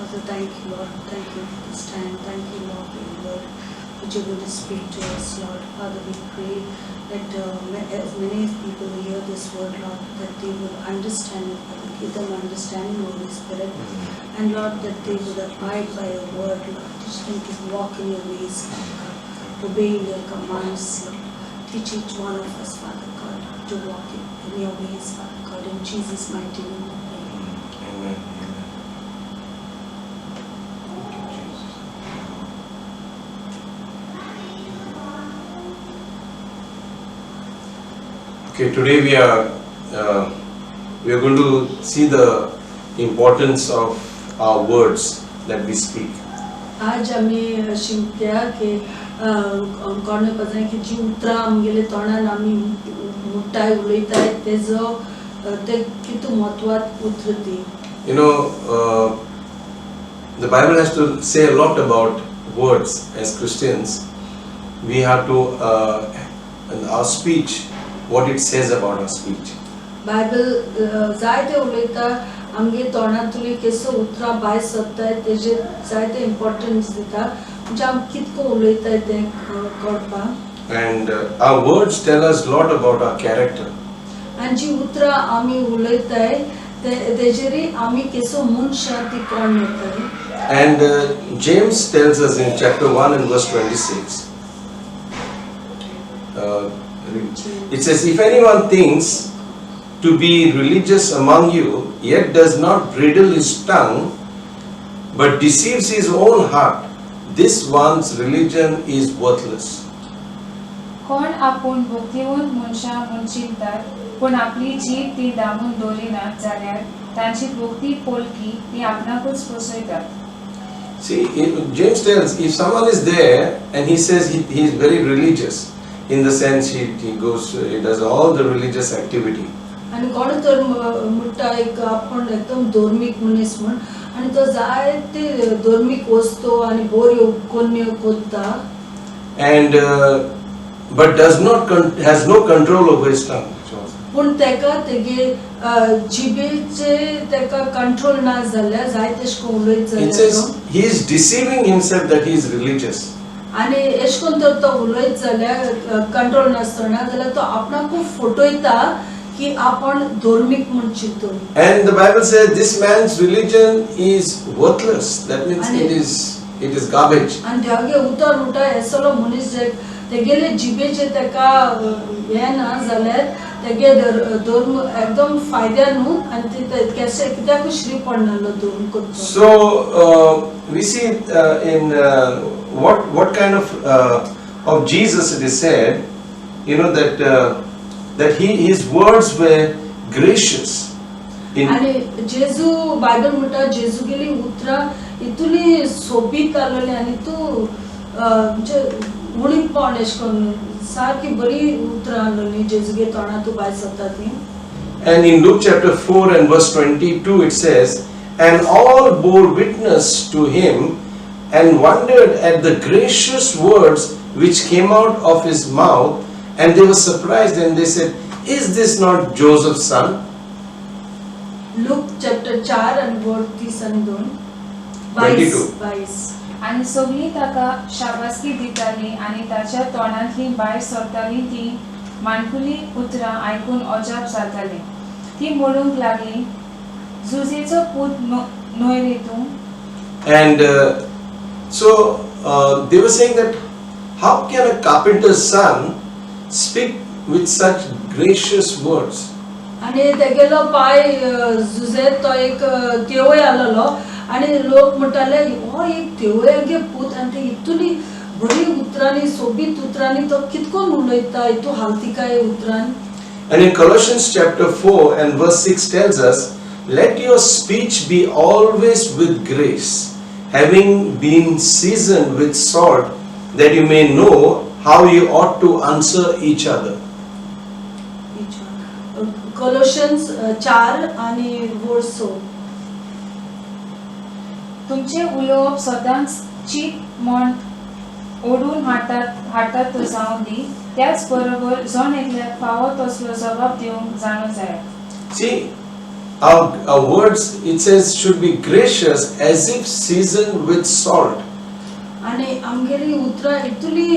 Father, thank you, Lord. Thank you for this time. Thank you, Lord, for your word, which you're going to speak to us, Lord. Father, we pray that as many people who hear this word, Lord, that they will understand it, Father. Give them understanding, Holy Spirit. And Lord, that they will abide by your word, Lord. Teach them to walk in your ways, Father God. Obeying your commands, Lord. Teach each one of us, Father God, to walk in your ways, Father God. In Jesus' mighty name, we pray. Amen. Okay, today we are going to see the importance of our words that we speak. आज आम्ही शिकल्या की कोणे पजाय की जी उतरां आमगेले तोंडान आमी मुट्टाय उलयताय तेजो ते कितू महत्वात उतर ती. You know, the Bible has to say a lot about words. As Christians, we have to in our speech, what it says about our speech. Bible जायते उलयता आमगे तोंडांतली केसो उतरां भायर सरताय तेजे जायते इम्पॉर्टन्स दिता म्हणजे आम कितको उलयताय ते कळपाक. And our words tell us a lot about our character. आनी जी उतरां आमी उलयताय तेजेरी आमी केसो मनशां ती कोण येताय. And James tells us in chapter 1 and verse 26. It says, if anyone thinks to be religious among you, yet does not bridle his tongue, but deceives his own heart, this one's religion is worthless. कोण आपूण भक्तिवंत मनशां म्हूण चिंतात पूण आपली जीब ती दामून दवरिनात जाल्यार तांची भक्ती पोलकी ती आपणाकूच फसयतात. See, James tells, if someone is there and he says he is very religious, in the sense he does all the religious activity. आणि कोण तर मुट्टा एक आपण एकदम धार्मिक मनीस म्हण आणि तो जायते धार्मिक वस्तू आणि बोऱ्यो कोन्यो कोत्ता. And but has no control over his tongue. पूण तेका तेगे जिबेचे तेका कंट्रोल ना जाल्यार जायतेश को उलयत It says he is deceiving himself that he is religious. आणि एश कोन तर तो उलयत जाल्यार कंट्रोल नासतना जाल्यार तो आपणाकू फटयता की आपण धार्मिक म्हूण चिंतून. And the Bible says this man's religion is worthless. That means it is garbage. आणि देवागे उतर उठा एसलो मनीस जे तेगेले जिबेचे तेका हे ना जाल्यार तेगे धर्म एकदम फायद्या न्हू आणि ते केसे कित्याक श्री पडनालो धर्म करता. So we see in what kind of Jesus it is said, you know, that his words were gracious. आणि जेजू बायबल म्हणटा जेजू गेली उतरां इतुली सोबीत आसलेली आणि तू म्हणजे उणीपण एश कोन सारकी बरी उतरां आसलेली जेजूगे तोंडांतू भायर सरता ती. And in Luke chapter 4 and verse 22 it says, and all bore witness to him and wondered at the gracious words which came out of his mouth, and they were surprised and they said, is this not Joseph's son? Look chapter 4 आणि verse 30 आणि 22. आणि सगळी ताका शाबासकी दिताली आणि ताच्या तोंडांतली भायर सरताली ती माणकुली उतरां आयकून अजाप जाताली. ती म्हणूंक लागली, जुजेचो पूत न्हय रे तूं. And so they were saying that how can a carpenter's son speak with such gracious words? आणि तेगेलो पाय जुजेत तो एक तेवय आलेलो आणि लोक म्हणटाले हो एक तेवयागे पूत आणि ते इतुली बरी उतरांनी सोबीत उतरांनी तो कितकोन उलयता इतू हालतिकाय उतरां. And in Colossians chapter 4 and verse 6 tells us, let your speech be always with grace, having been seasoned with salt, that you may know how you ought to answer each other. Colossians 4 आणि verse 6. तुमचे उलोवप सदांच चीत मन ओडून हाडटात तो जावं दी, त्याच बरोबर जण एकल्याक फावो तसलो जबाब दिवंक जाणो जाय. See, our words, it says, should be gracious as if seasoned with salt. आणि आमगेली उतरां इतली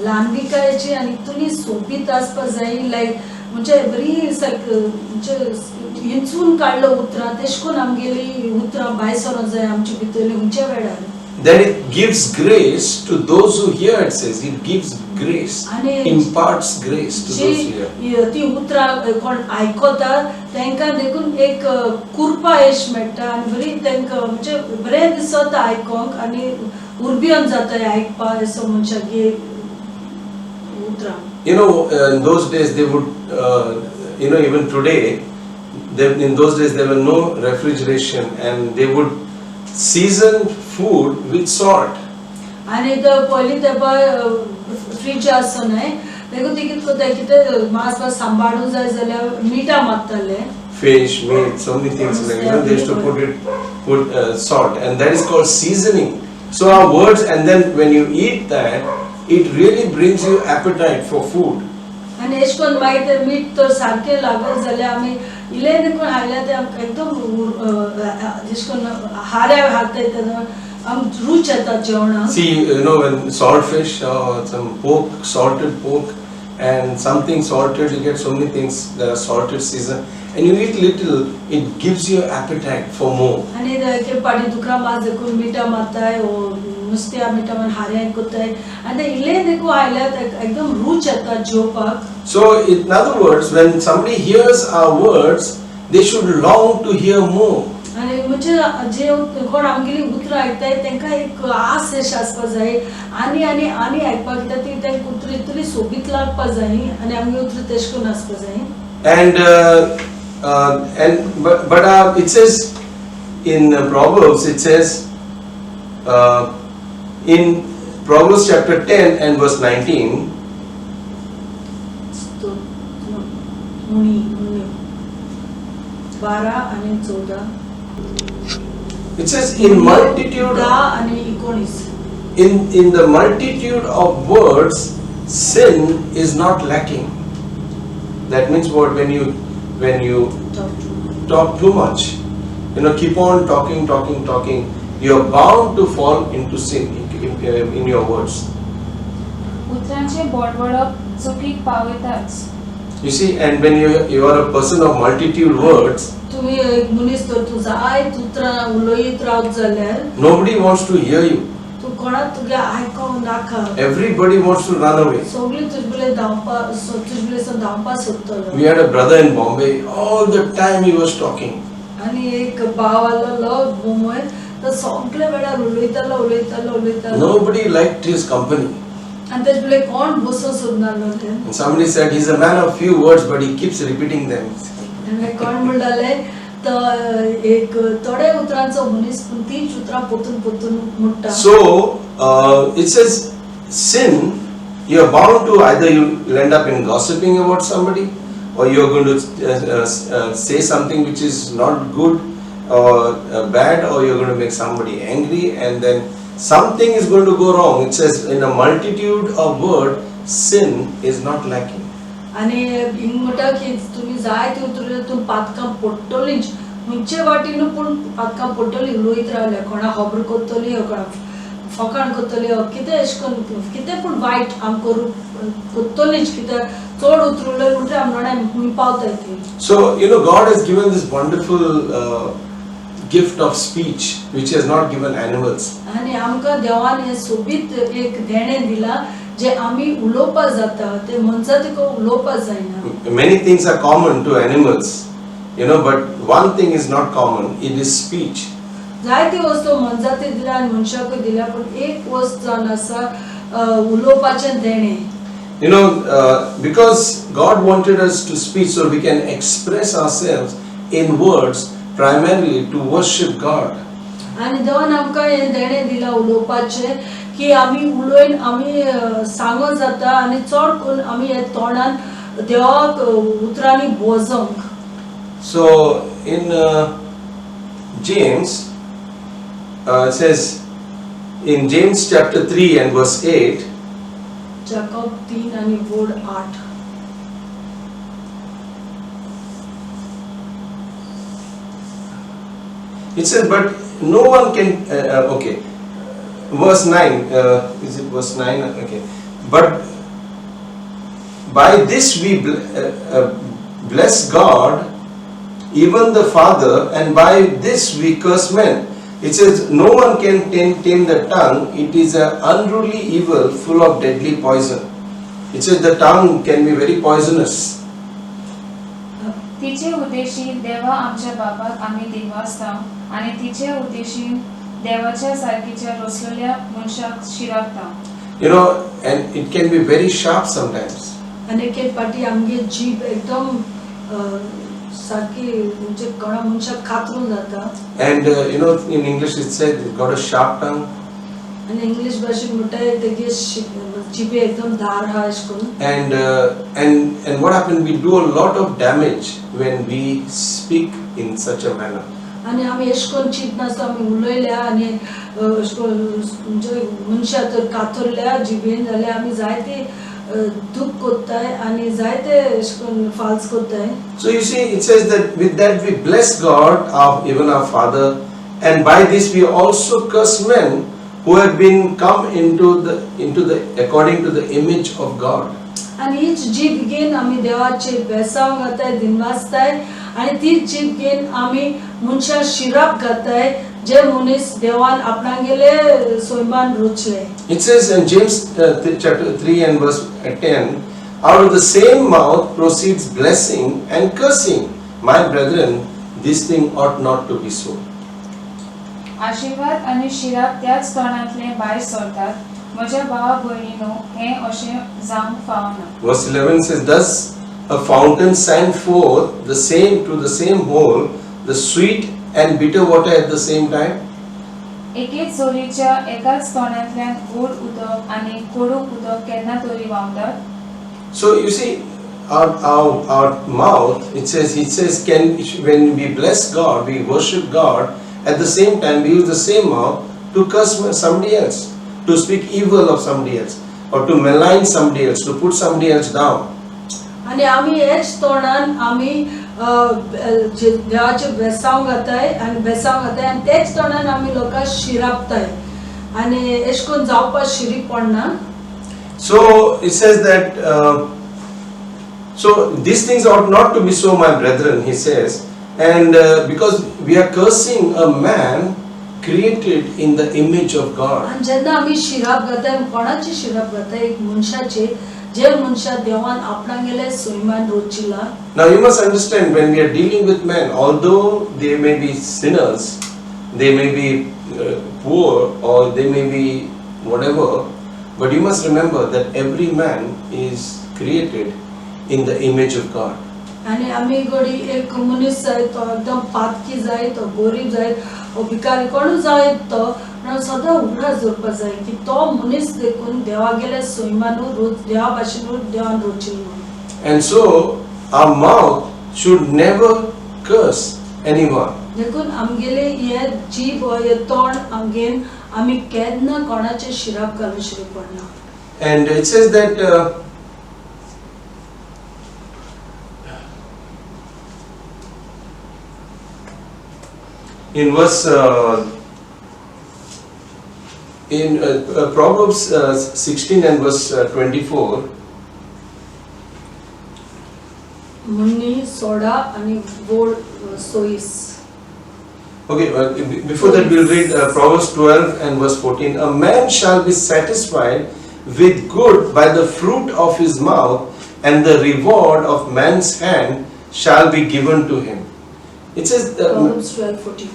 ल्हानविकायची आनी इतली सोबीत आसपा जाय लायक म्हणजे बरी म्हणजे हिंचून काडलो उतरां तेश कोन आमगेली उतरां भायर सरोंक जाय आमचे भितरली हुंच्या वेळार. Then it gives grace to those who hear, it says. It gives grace, imparts grace to those who hear. ती उतरां कोण आयकता तांकां देखून एक कृपा येश मेळटा आनी बरी तांकां म्हणजे बरें दिसता आयकोंक आनी उर्बियोन जाता आयकपा असो मनशागे उतरां. You know, in those days they would, even today, in those days there were no refrigeration and they would season food with salt. आनी तो पयलीं तेंपा फ्रीज आसो न्हय देखून ती कितें कोत्ताय कितें मांस भात सांबाळूंक जाय जाल्यार मिठा मारताले. Fish, meat, so many things like they used to put salt, and that is called seasoning. So our words, and then when you eat that, it really brings you appetite for food. आनी एश कोन मागीर तें मीठ तर सारकें लागत जाल्यार आमी इल्लें देखून हाडल्यार तें आमकां एकदम जेश कोन हाऱ्या हाडटाय तेन्ना आमकां रूच येता जेवणाक. See, when salt fish or some pork, salted pork, and something salted, you get so many things that are salted season, and you eat little, it gives you appetite for more. आनी ते पाडी दुकरा मांस देखून मिठा मारताय ओ नुस्त्या मिठा मारून हाऱ्या कोत्ताय आनी ते इल्लें देखून हाडल्यार एकदम रूच येता जेवपाक. So, in other words, when somebody hears our words, they should long to hear more. आनी म्हणजे जे कोण आमगेली उतरां आयकताय तांकां एक आस येश आसपा जाय आनी आनी आनी आयकपाक कित्याक ती तांकां उतरां इतली सोबीत लागपा जाय आनी आमगे उतरां तेश कोन आसपा जाय. But it says in Proverbs, it says in Proverbs chapter 10 and verse 19. It says in multitude in the multitude of words sin is not lacking. That means what? When you talk too much, keep on talking, you're bound to fall into sin in your words. उतरांचे बडबडप चुकीक पावयताच. You see, and when you are a person of multitude words, तुम्ही एक मनीस तर तू जायत उतरां उलयत रावत जाल्यार nobody wants to hear you. तू कोणाक तुगे आयकोंक नाका. Everybody wants to run away. सगळीं तुजे धांवपा सोदतलो. We had a brother in Bombay, all the time he was talking. आनी एक भाव आसलो मुंबय तो सगळे वेळार उलयतालो. Nobody liked his company. आनी तेजे बिले कोण बसून सोदनालो ते. And somebody said he's a man of few words, but he keeps repeating them. आनी कोण म्हणटाले तो एक थोडे उतरांचो मनीस पूण तीच उतरां पोतून म्हणटा. So it says sin, you're bound to either you'll end up in gossiping about somebody, or you're going to say something which is not good or bad, or you're going to make somebody angry, and then something is going to go wrong. It says in a multitude of words, sin is not lacking. आनी हिंग म्हणटा की तुमी जाय ती उतरां पातकां पडटलींच खंयचे वाटेन पूण पातकां पडटलीं उलयत रावल्यार कोणा खबर करतली कोणा फकाण करतली कितें अशें करून कितें पूण वायट आम करूं करतलींच कित्याक चड उतरुलें म्हणटा आमणे पावताय ती. So God has given this wonderful gift of speech which has not given animals. आनी आमकां देवान हें सोबीत एक देणें दिलां जे आमी उलोवपा जाता ते मनशां तिका उलोवपा जायना. Many things are common to animals, but one thing is not common. It is speech. जायती वस्तू मनशाक दिल्या आनी मनशाक दिल्या पूण एक वस्त जावन आसा उलोवपाचें देणें. Because God wanted us to speak so we can express ourselves in words primarily to worship God. आनी देवान आमकां हें देणें दिलां उलोवपाचें की आमी उलोवन आमी सांगों जाता आनी चड करून आमी हे तोंडान देवाक उतरांनी बोजोंक. So in James, it says in James chapter 3 and verse 8, Jacob 3 आनी वोड 8. It says, but no one can, okay, verse 9, is it verse 9? Okay, but by this we bless God, even the Father, and by this we curse men. It says, no one can tame the tongue, it is an unruly evil full of deadly poison. It says the tongue can be very poisonous. तिचे उद्देशीन देवा आमच्या बापाक आमी दिनवासता आणि तिचे उद्देशीन देवाच्या सारखीच्या रोसलेल्या मनशाक शिरावता. You know, and it can be very sharp sometimes. आणि एके पाटी आमगे जीभ एकदम सारखी म्हणजे कोणा मनशाक खातरून जाता. And you know, in English it said it got a sharp tongue. आणि इंग्लिश भाषेत म्हणटाय तेगे जीभ एकदम धार हा अशकून. And what happened? We do a lot of damage when we speak in such a manner. आणि आमी अशकून चिंतनासता आमी उलयल्या आणि अशकून म्हणजे मनशा तर कातरल्या जिबेन जाल्यार आमी जायते दुख कोत्ताय आणि जायते अशकून फाल्स कोत्ताय. So you see, it says that with that we bless God, even our Father, and by this we also curse men who have been come into the according to the image of God. आणि हीच जीभ घेवन आमी देवाचे बेसांव घाताय दिनवासताय आणि तीच जीभ घेवन आमी मनशा शिराप घाताय जे मनीस देवान आपणागेले सोयमान रोचले. It says in James chapter 3 and verse 10, out of the same mouth proceeds blessing and cursing. My brethren, this thing ought not to be so. आशीर्वाद आणि शिराप त्याच तोंडांतले भायर सरतात. म्हज्या भावा भयणीनो हे अशें जावंक फावना. Verse 11 says, thus a fountain sang forth to the same hole, the sweet and bitter water at the same time. एकेच जोरीच्या एकाच तोंडांतल्यान गोड उदक आणि कडूक उदक केन्ना तरी व्हांवतात. So you see, our mouth, it says, when we bless God, we worship God, at the same time we use the same mouth to curse somebody else, to speak evil of somebody else, or to malign somebody else, to put somebody else down. आणि आमी हेच तोंडान आमी देवाचे बेसांव घाताय आणि तेच तोंडान आमी लोकांक शिरापताय आणि एशकोन जावपा शिरी पडना. So it says that so these things ought not to be so, my brethren, he says, and because we are cursing a man created in the image of God. आणि जेन्ना आमी शिराप घाताय कोणाची शिराप घाताय एक मनशाचे जे मनशा देवान आपणागेले सोयमान रोचिला. Now you must understand, when we are dealing with men, although they may be sinners, they may be poor, or they may be whatever, but you must remember that every man is created in the image of God. आणि आमी गोडी एक मनीस जाय तो एकदम पातकी जाय तो गरीब जाय ओ भिकारी कोण जाय तो पण सदा उगडा जोरपा जाय की तो मनीस देखून देवागेले सोयमानू रोज देवा भाशेनू देवान रोचिलो. And so our mouth should never curse anyone. देखून आमगेले हे जीभ हे तोंड आमगेन आमी केन्ना कोणाचे शिराप घालूं शिरी पडना. And it says that in verse Proverbs 16 and verse 24. Munni soda आणि गोड सोयीस. Okay, before that we'll read Proverbs 12 and verse 14. A man shall be satisfied with good by the fruit of his mouth, and the reward of man's hand shall be given to him. It says Proverbs 12:14.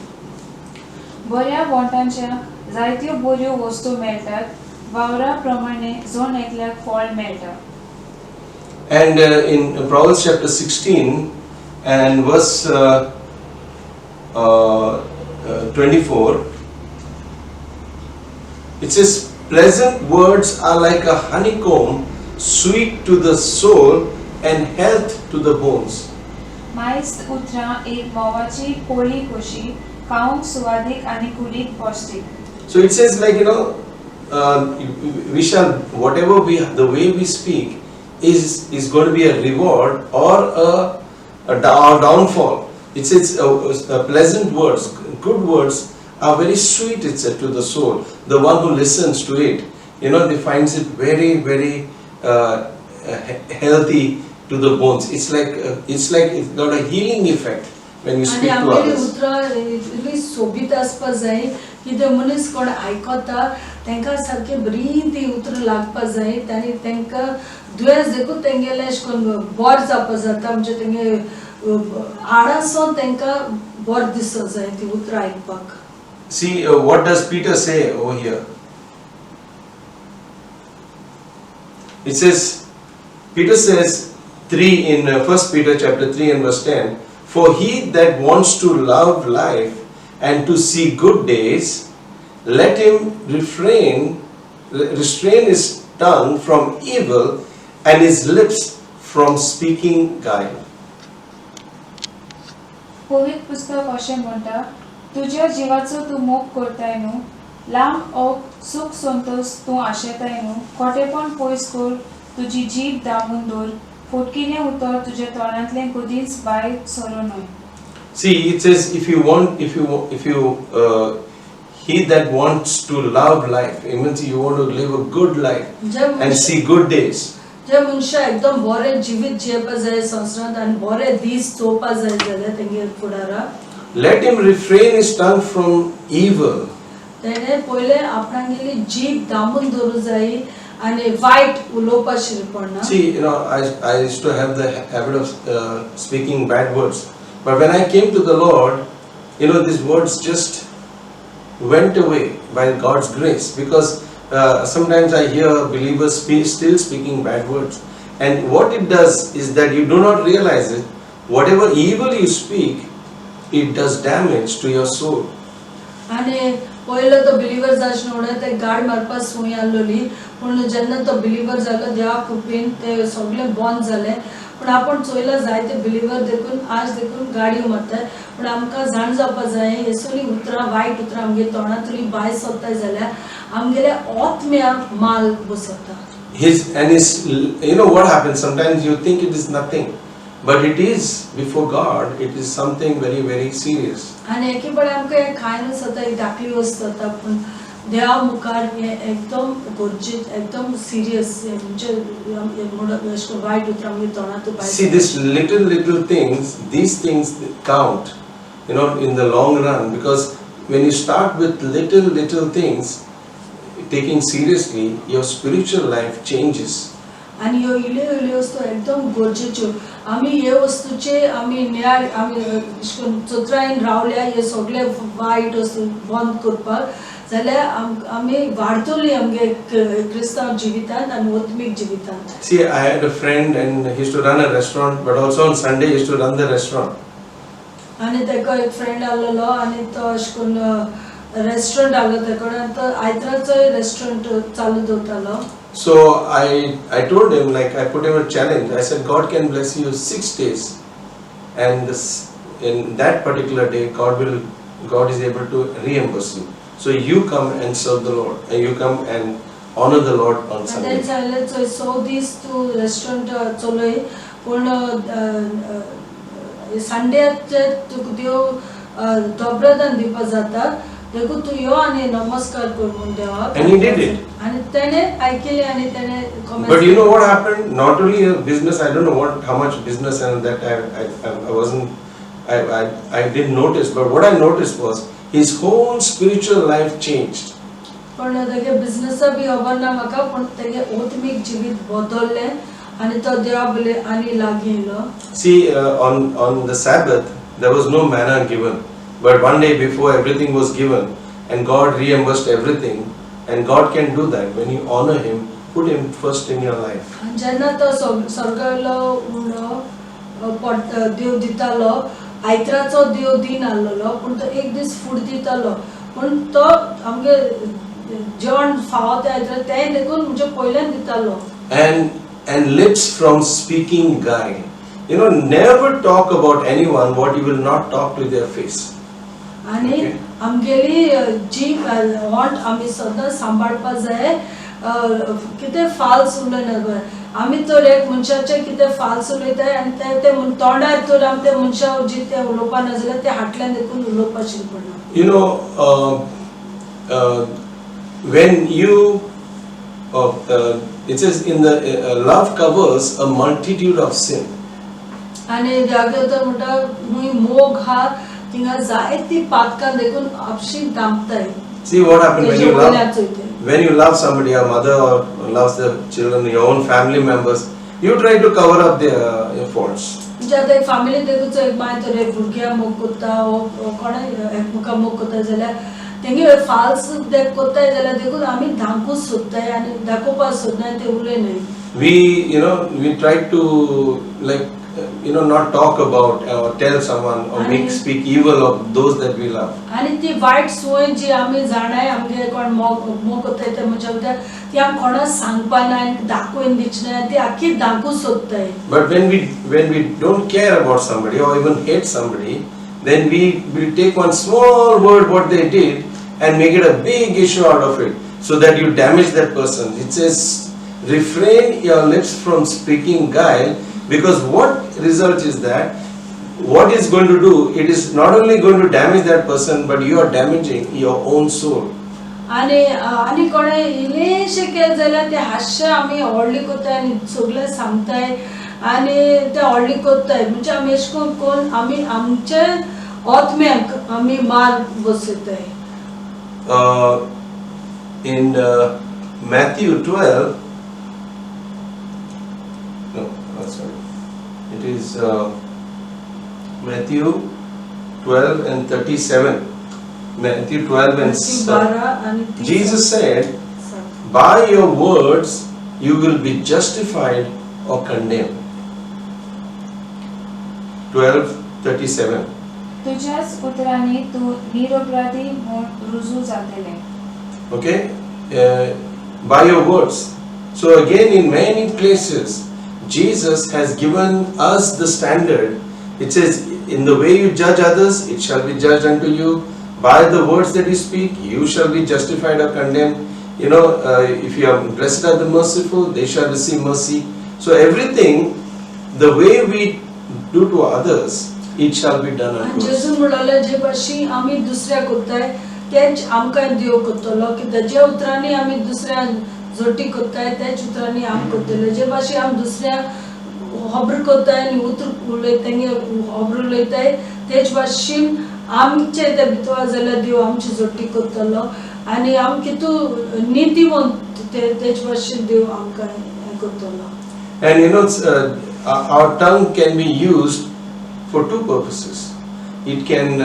बऱ्या बोटांच्या जायत्यो बऱ्यो वस्तू मेळटात. वावरा प्रमाणे जोण एकल्याक फळ मेळटा. And in Proverbs chapter 16 and verse 24, it says, pleasant words are like a honeycomb, sweet to the soul and health to the bones. मायस्त उतरां एक मोवाची पोळी कशी, खावंक सुवादीक आणि कुडीक पौष्टिक. So it says, like, we shall, whatever the way we speak is going to be a reward or a downfall. It says pleasant words. good words are very sweet, it said, to the soul. The one who listens to it, they finds it very, very healthy to the bones. It's like it's got a healing effect when you speak to others. उतरा इतली सोबीत आसपा जाय की ते मनीस कोण आयकता तेंका सारके बरी ती उतर लागपा जाय तानी तेंका दुयेंस देखून तेंगेले कोण बोर जावपा जाता म्हणजे तेंगे आडासो तेंका बोर दिसो जाय ती उतर आयकपाक. See, what does Peter say over here? It says, Peter says 3 in 1 Peter chapter 3 and verse 10, for he that wants to love life and to see good days, let him restrain his tongue from evil and his lips from speaking guile. पवित्र पुस्तक अशें म्हणटा, तुज्या जिवाचो तूं मोग करताय न्हू, लांब ओग सुख संतोष तूं आशेताय न्हू, खोटेपण पयस कर, तुजी जीभ दामून दवर, फटकिलें उतर तुज्या तोंडांतलें कदींच भायर सरो न्हय. See, it says he that wants to love life, it means you want to live a good life and see good days. जे मनशा एकदम बरे जीवित जेवपा जाय संवसारांत आनी बरे दीस चोवपा जाय जाल्यार तेंगे फुडारा let him refrain his tongue from evil. तेणे पयले आपणागेली जीभ दामून दवरूं जाय आनी वायट उलोवपा शिरपणा. See, I used to have the habit of speaking bad words, but when I came to the Lord, these words just went away by God's grace, because sometimes I hear believers still speaking bad words, and what it does is that you do not realize it. Whatever evil you speak, it does damage to your soul. आनी पयलो तो believer जाचना म्हणून ते गाड मारपा सूय आसलोली, पूण जेन्ना तो बिलीवर जालो देवा कृपेन ते सगळें बंद जालें. पूण आपण चोयला जायते बिलीवर देखून आज देखून गाडयो मारतात, पूण आमकां जाण जावपा जाय येसुनी उतरां वायट उतरां आमगे तोंडांतली भायर सरताय जाल्यार आमगेले आत्म्याक माल बसता. What happens, sometimes you think it is nothing, but it is before God, it is something very, very serious. आनी एके पाळी आमकां हे खायन जाता एक धाकली वस्त जाता, पूण देवा मुखार हे एकदम गरजेच एकदम सिरियस म्हणजे वायट उतरां आमगे तोंडांतून भायर. See, these little things, these things count, in the long run, because when you start with little things, taking seriously, your spiritual life changes. आनी ह्यो इल्ल्यो वस्तू एकदम गरजेच्यो. आमी हे वस्तूचे आमी न्याय आमी चतरायेन रावल्या हे सगळे वायट वस्तू बंद करपाक जाल्यार आमी वाडटली आमगे क्रिस्तांव जिवितांत आनी आत्मीक जिवितांत. See, I had a friend and he used to run a restaurant, but also on Sunday he used to run the restaurant. आनी तेका एक फ्रेंड आसलेलो आनी तो अशें करून रेस्टॉरंट आसलो तेका तो आयताराचो रेस्टॉरंट चालू दवरतालो. So I told him, I put him a challenge. I said, God can bless you 6 days, and in that particular day, God is able to reimburse you. So you come and serve the Lord, and you come and honor the Lord on Sunday. And then so these two restaurant चलोय, पूण संडेचे तुका देव दोब्रदान दिवपा जाता. देखून तू यो आनी नमस्कार कर म्हूण देवाक. And he did it. आनी तेणे आयकले आनी तेणे comment. But you know what happened? Not only a business, I don't know how much business, and that I wasn't, I didn't notice. But what I noticed was his whole spiritual life changed. पण तेगे business B खबर ना म्हाका, पण तेगे आत्मीक जिवीत बदलले आनी तो देवा बले आनी लागीं येयलो. See, on the Sabbath there was no manna given. But one day before, everything was given, and God reimbursed everything, and God can do that when you honor Him, put Him first in your life. जेन्ना तो स्वर्गालो उडो देव दितालो, आयताराचो देव दिन आसलो, पूण तो एक दीस food दितालो, पूण तो आमगे जेवण फावो ते आयतारा तें देखून म्हणजे पयल्यान दितालो. And lips from speaking guile. Never talk about anyone what you will not talk to their face. आनी आमगेली जीभ वॉन्ट आमी सदां सांबाळपा जाय, कितें फाल्स उलयना. आमी तर एक मनशाचे कितें फाल्स उलयताय आनी ते तोंडार तर आमी ते मनशा जिते उलोवपा ना जाल्यार ते हाटल्यान देखून उलोवपाचें पडना. You know, when you, it says in the love covers a multitude of sin. आनी जागे तर म्हणटा हुंय मोग हा थिंगा जायती पातकां देखून आपशीं दामताय. See what happened when you love, चोयताय. when you love somebody, your mother or loves the children, your own family members, you try to cover up their faults. म्हणजे आतां एक फॅमिली देखून एक माय तर एक भुरग्या मोग कोत्ता कोणा एकमुका मोग कोत्ता जाल्यार तेंगे फाल्स देख कोत्ताय जाल्यार देखून आमी धांकूच सोदताय आनी दाखोवपाक सोदनाय ते उलयनाय. We try to not talk about or tell someone or speak evil of those that we love. आनी ती वायट सुवय जी आमी जाणाय आमगे कोण मोग कोत्ताय ते मनशा ती आमी कोणाक सांगपाना आनी दाखोवन दिचना ती आख्खी दाखोवंक सोदताय. But when we don't care about somebody or even hate somebody, then we will take one small word what they did and make it a big issue out of it, so that you damage that person. It says, refrain your lips from speaking guile, because what result is that? What it's going to do, it is not only going to damage that person, but you are damaging your own soul. आनी कोणे इल्लेशें केलें जाल्यार ते हास्य आमी व्हडली कोत्ताय आनी सगळे सांगताय आनी ते व्हडली कोत्ताय म्हणजे आमी अशें करून कोण आमी आमचे आत्म्याक आमी मार बसयताय. In Matthew 12, sorry, it is Matthew 12 and 37. Matthew 12 and 7. Jesus said, by your words you will be justified or condemned. 12:37. तुझ्याच उतरांनी तू निरपराधी म्हूण रुजू जातले. Okay, by your words. So again, in many places, Jesus has given us the standard. It says, in the way you judge others, it shall be judged unto you. By the words that you speak, you shall be justified or condemned. If you are blessed are the merciful, they shall receive mercy. So everything, the way we do to others, it shall be done unto us. जेजू म्हणले जे भाशी आमी दुसऱ्याक कोत्ताय तेच आमकां देव कोत्तलो कित्याक जे उतरांनी आमी दुसऱ्याक जोटी कोत्ताय तेच उतरांनी आम कोत्तले. जे भाशी आम दुसऱ्याक खबर कोत्ताय आनी उतर उलयताय खबर उलयताय तेच भाशेन आमचे ते भितवा जाल्यार देव आमची जोटी कोत्तलो आनी आम कितू नीतिवंत तेच भाशेन देव आमकां हें कोत्तलो. And our tongue can be used for two purposes. It can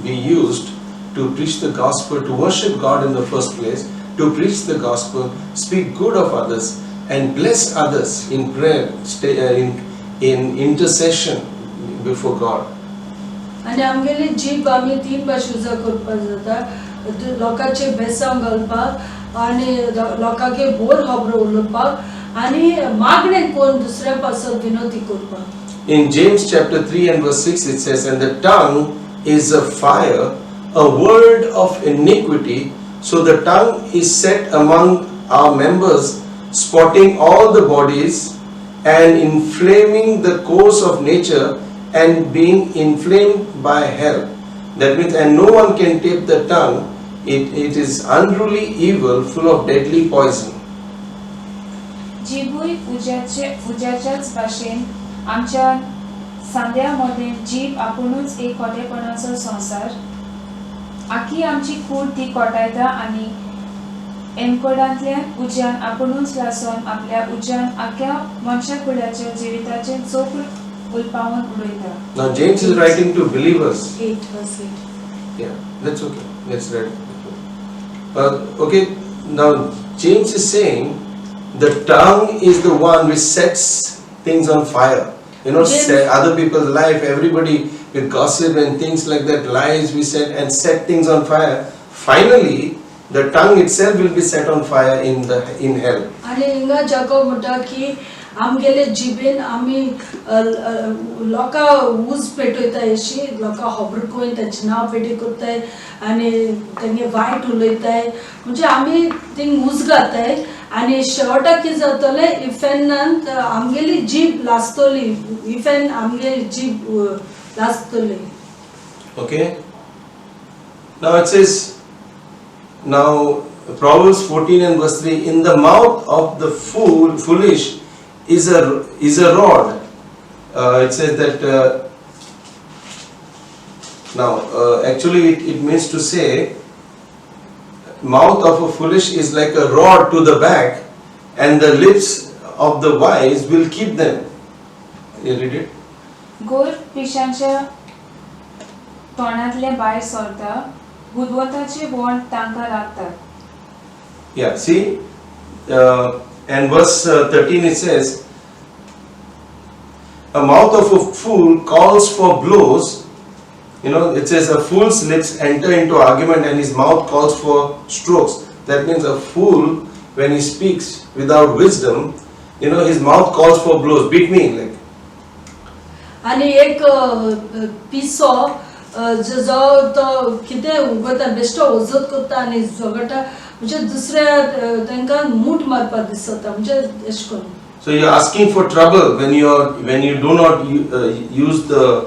be used to preach the gospel, to worship God in the first place, to preach the gospel, speak good of others, and bless others in prayer, in intercession before God. आनी आमगेली जीभ आमी तीन भाशे उजार करपाक जाता. लोकांचे बेसांव घालपाक आनी लोकांगे बोर खबर उलोवपाक आनी मागणें कोरून दुसऱ्या पासत विनोदी करपाक. In James chapter 3 and verse 6 it says, and the tongue is a fire, a word of iniquity. So the tongue is set among our members, spotting all the bodies and inflaming the course of nature and being inflamed by hell. That means, and no one can tape the tongue. It is unruly evil, full of deadly poison. जीभूय उज्याच्याच भाशेन आमच्या सांध्यामध्ये जीभ आपुणूच एक खोटेपणाचो संसार. आखी आमची कूड ती कोटायता आनी एमकोडांतल्यान उज्यान आपुणूच लासून आपल्या उज्यान आख्या मनशा कुळाच्या जिविताचे चोख उलपावून उडयता. Now James is writing to believers. 8 verse 8. Yeah, that's okay. Let's read. Okay, now James is saying the tongue is the one which sets things on fire. Set other people's life, everybody with gossip and things like that, lies we set things on fire. Finally, the tongue itself will be set on fire in hell. आणि हिंगा जाको म्हणटा की आमगेले जिबेन आमी लोका उज पेटयताय अशी लोका खबर करून ताचें नांव पेटी करताय आनी तेंगे वायट उलयताय म्हणजे आमी थिंग उज घाताय आनी शेवटाक कितें जातलें इफेनांत आमगेली जीब लासतली इफेन आमगेली जीब लासतली. Okay. Now it says, now Proverbs 14 and verse 3, in the mouth of the foolish is a rod. It says that actually it means to say mouth of a foolish is like a rod to the back and the lips of the wise will keep them. You read it? गोर पिशांच्या तोंडांतले भायर सरता बुदवंताचे bond तांकां लागतात. Yeah, see, and verse 13 it says, a mouth of a fool calls for blows. You know, it says a fool's lips enter into argument and his mouth calls for strokes. That means a fool, when he speaks without wisdom, you know, his mouth calls for blows. Beat me, like. आणि एक पिसो जो तो कितें उगवता बेश्टो वजत करता आनी झगडटा म्हणजे दुसऱ्या तांकां मूठ मारपाक दिसता म्हणजे अशें करून. So you're asking for trouble when you do not use the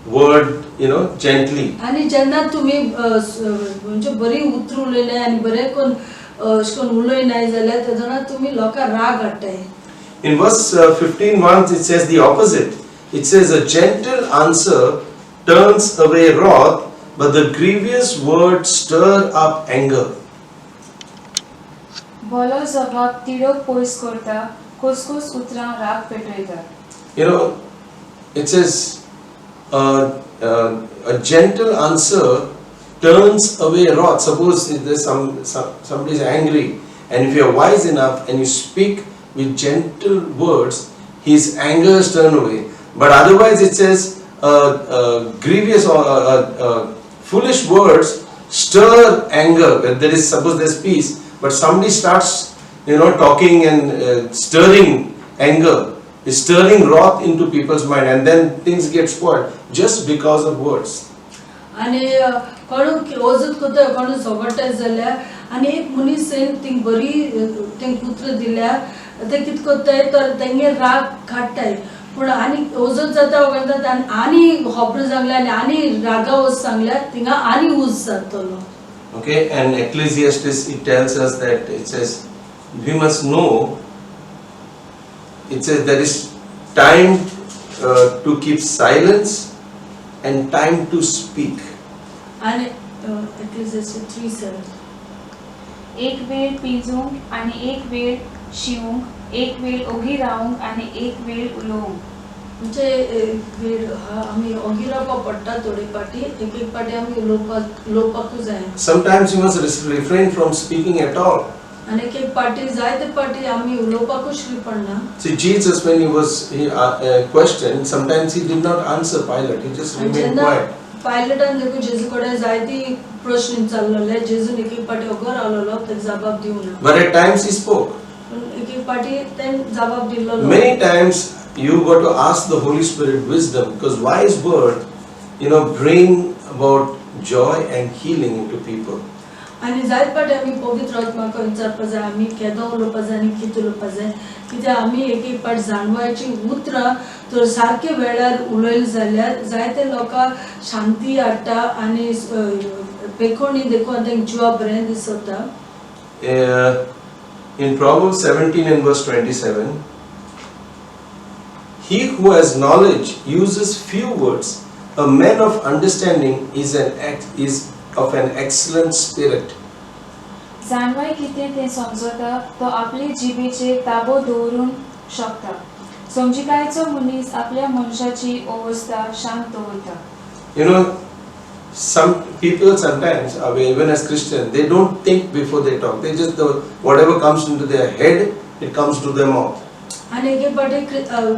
word, you know, gently. आणि जेन्ना तुमी म्हणजे बरी उतर उलयले आनी बरें करून अशें करून उलयनाय जाल्यार तेदोना तुमी लोकांक राग हाडटाय. In verse 15 once it says the opposite. It says a gentle answer turns away wrath, but the grievous words stir up anger. बोलो जबाब तिडक पयस करता कुसकुस उतरां राग पेटयता. You know, it says a gentle answer turns away wrath. Suppose there's somebody is angry, and if you are wise enough and you speak with gentle words, his anger is turned away. But otherwise, it says grievous or foolish words stir anger. There is, suppose there's peace, but somebody starts, you know, talking and stirring anger, is stirring wrath into people's mind, and then things get spoiled just because of words. आणि कोण ओजत करता कोण झगडटा जाल्यार आनी एक मनीस thing बरी तें कुत्र दिल्यार ते कितें करताय तर तेंगे राग काडटाय पूण आनी ओजत जाता वगळटा आनी खोबरो सांगल्यार आनी रागा वच सांगल्यार थिंगा आनी उज जातलो. Okay, and Ecclesiastes it tells us that it says we must know. It says there is time to keep silence and time to speak. आणि Ecclesiastes 3:7 एक वेळ पिंजूंक आनी एक वेळ शिवूंक एक वेळ ओगी रावूंक आनी एक वेळ उलोवंक. म्हणजे आमी ओगी रावपाक पडटा थोडी पाटी एक पाटी आमी उलोवपाकूच जाय. Sometimes you must refrain from speaking at all. आनी एक पाटी जायते पाटी आमी उलोवपाकूच पडना. See, Jesus, when he was questioned, sometimes he did not answer Pilate. He just remained quiet. पायलटान देखो जेजू कडेन जायती प्रश्न विचारलेले जेजून एक पाटी ओगो रावलेलो ते जबाब दिवना. But at times he spoke. एक पाटी तें जबाब दिल्लो. Many times you got to ask the Holy Spirit wisdom, because wise word, you know, bring about joy and healing into people. आनी जायत पाटी आमी पवित्र आत्माक विचारपा जाय आमी केदो उलोवपा जाय आनी कितें उलोवपा जाय कित्याक आमी एक पाटी जाणवायची उतरां तर सारके वेळार उलयले जाल्यार जायते लोकां शांती हाडटा आनी पेखोणी देखून तांकां जिवा बरें दिसता. In Proverbs 17 and verse 27, he who has knowledge uses few words. A man of understanding is of an excellent spirit. जाणवाय कितें तें समजता तो आपले जिबेचेर ताबो दवरून शकता. समजिकायेचो मनीस आपल्या मनशाची अवस्था शांत दवरता. You know, some people sometimes, even as Christians, they don't think before they talk. They just, whatever comes into their head, it comes to their mouth. आनी एक पाटी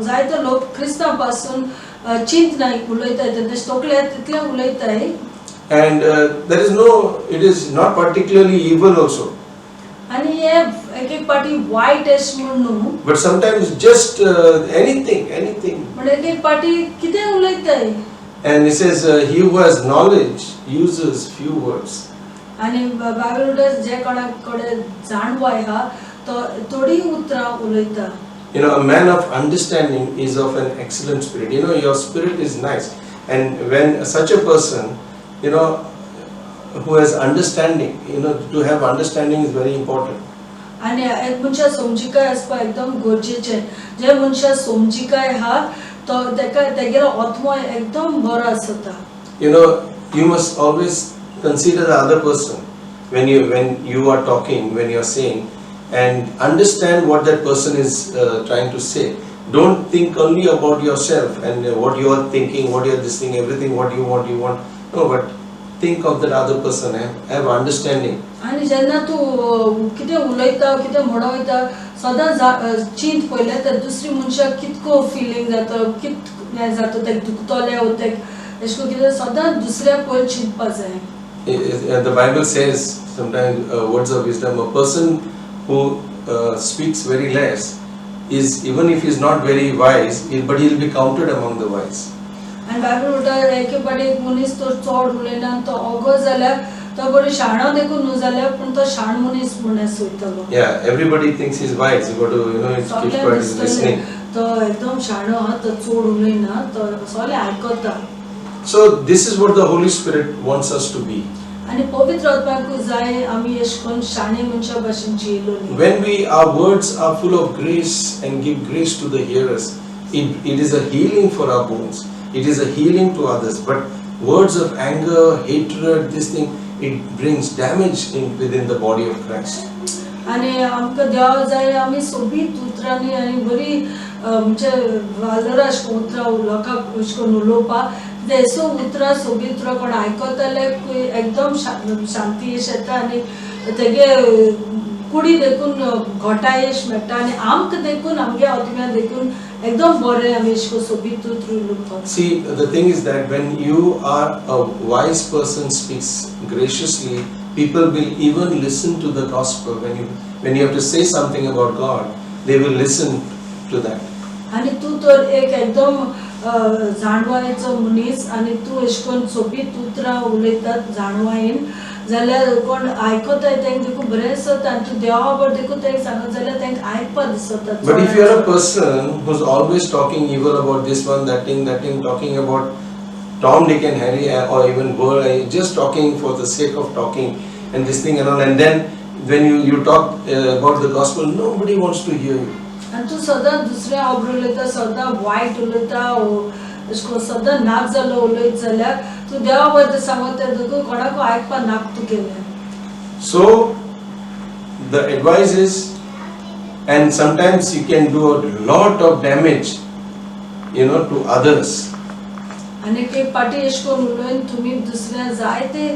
जायते लोक क्रिस्तांव पासून चिंत नाय उलयताय ते तोकले तितले उलयताय. And it is not particularly evil also. आणि हे एक पाटी वाईट एश म्हणून but sometimes just anything. म्हणजे एक पाटी कितें उलयताय And he says, he who has knowledge uses few words. आणि बायबल उलयता जे कोणाकडे जाणवाय हा तो थोडी उतरां उलयता. You know, a man of understanding is of an excellent spirit. You know, your spirit is nice. And when such a person, you know, who has understanding, you know, to have understanding is very important. आणि एक मनशा समजिकाय आसपा एकदम गरजेचें. जे मनशा समजिकाय हा तो तेगेलो आत्मा एकदम बरो आसता. You know, you must always consider the other person when you are talking, when you are saying, and understand what that person is trying to say. Don't think only about yourself and what you are thinking, what you are listening, everything what you want. No, but think of that other person. Have understanding. आणि जेन्ना तूं कितें उलयता कितें म्हणवयता सदां चिंत पयलें तर दुसरी मनशाक कितको फिलींग जाता कितें जाता तें दुखतलें वो तें अशें करून कितें सदां दुसऱ्याक पयलीं चिंतपा जाय. The Bible says sometimes words of wisdom. A person who speaks very less is, even if he is not very wise, but he will be counted among the wise. आणि बायबल म्हणटा एके पाटी एक मनीस तो चड उलयना तो ओगो जाल्यार तो बरो शाणो देखून न्हू जाल्यार पूण तो शाण मनीस म्हूण सोयतलो. Yeah, everybody thinks he's wise. You got to, you know, he's keeps quiet, he's listening. तो एकदम शाणो हा तो चड उलयना तो सगळें आयकता. So this is what the Holy Spirit wants us to be. आणि पवित्र आत्म्याक जाय आमी अशें करून शाणे मनशा भाशेन जियेलोली. When our words are full of grace and give grace to the hearers, it is a healing for our bones. It is a healing to others. But words of anger, hatred, this thing, it brings damage within the body of Christ. आणि आमकां देव जाय आमी सोबीत उतरांनी आनी बरी म्हणजे वालोरा अशें उतरां लोकांक अशें करून उलोवपाक देसो उतरां सोबीत उतरां कोण आयकतले एकदम शांती येता आनी तेगे कुडी देखून घोटायेश मेळटा आनी आमकां देखून आमगे आत्म्या देखून एकदम बरें आमी अशें करून सोबीत उतरां उलोवपाक. See, the thing is that when you are a wise person speaks graciously, people will even listen to the gospel. When you have to say something about God, they will listen to that. आणि तू तर एक एकदम जाणवायेचो मनीस आनी तू अशें करून सोबीत उतरां उलयतात जाणवायेन जाल्यार कोण आयकताय तेंक देखून बरें दिसता आनी तूं देवा बरोबर देखून तेंक सांगत जाल्यार तेंक आयकपा दिसता. But if you are a person who's always talking evil about this one, that thing, talking about Tom, Dick and Harry, or even world, just talking for the sake of talking and this thing and all, and then when you talk about the gospel, nobody wants to hear you. आणि तू सदां दुसऱ्या खबर उलयता सदां वायट उलयता अशें करून सदां नाक जालो उलयत जाल्यार तूं देवा बद्दल सांगता देखून कोणाकूय आयकपा नाक तुगेलें. So the advice is, and sometimes you can do a lot of damage, you know, to others. आनी एक पाटी अशें करून उलोवन तुमी दुसऱ्या जायते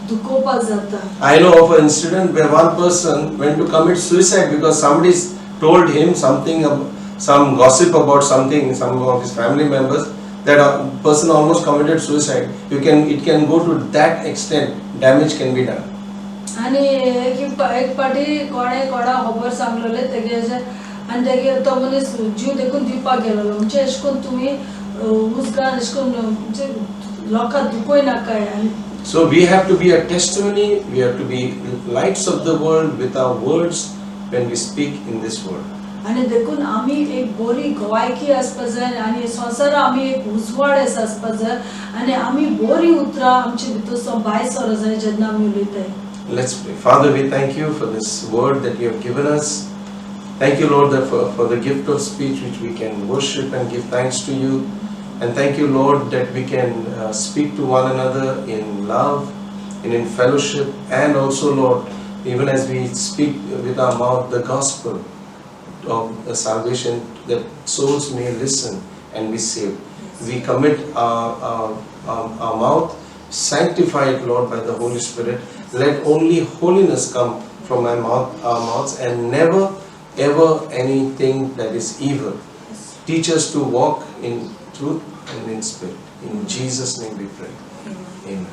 दुखोवपाक जाता. I know of an incident where one person went to commit suicide because somebody told him something, some gossip about something, some of his family members, that a person almost committed suicide. It can go to that extent, damage can be done. आनी एक पाटी कोणे कोणा खबर सांगलोले तेगे आनी तेगे तो मनीस जीव देखून दिवपाक गेलोलो. म्हणजे अशें करून तुमी उजगान अशें करून म्हणजे लोकांक दुखोय नाकाय. So we have to be a testimony, we have to be lights of the world with our words when we speak in this world. आनी देखून आमी एक बरी गवायकी आसपा जाय आनी संवसारां आमी एक उजवाड आसपा जाय आनी आमी बरी उतरां आमचे भितर भायर सरो जाय जेन्ना आमी उलयताय. Let's pray. Father, we thank you for this word that you have given us. Thank you, Lord, that for the gift of speech which we can worship and give thanks to you. And thank you, Lord, that we can speak to one another in love and in fellowship, and also, Lord, even as we speak with our mouth the gospel of salvation, that souls may listen and be saved. We commit our mouth, sanctify it, Lord, by the Holy Spirit. Let only holiness come from our mouths, and never ever anything that is evil. Teach us to walk in truth and in spirit. In Jesus' name we pray. Amen.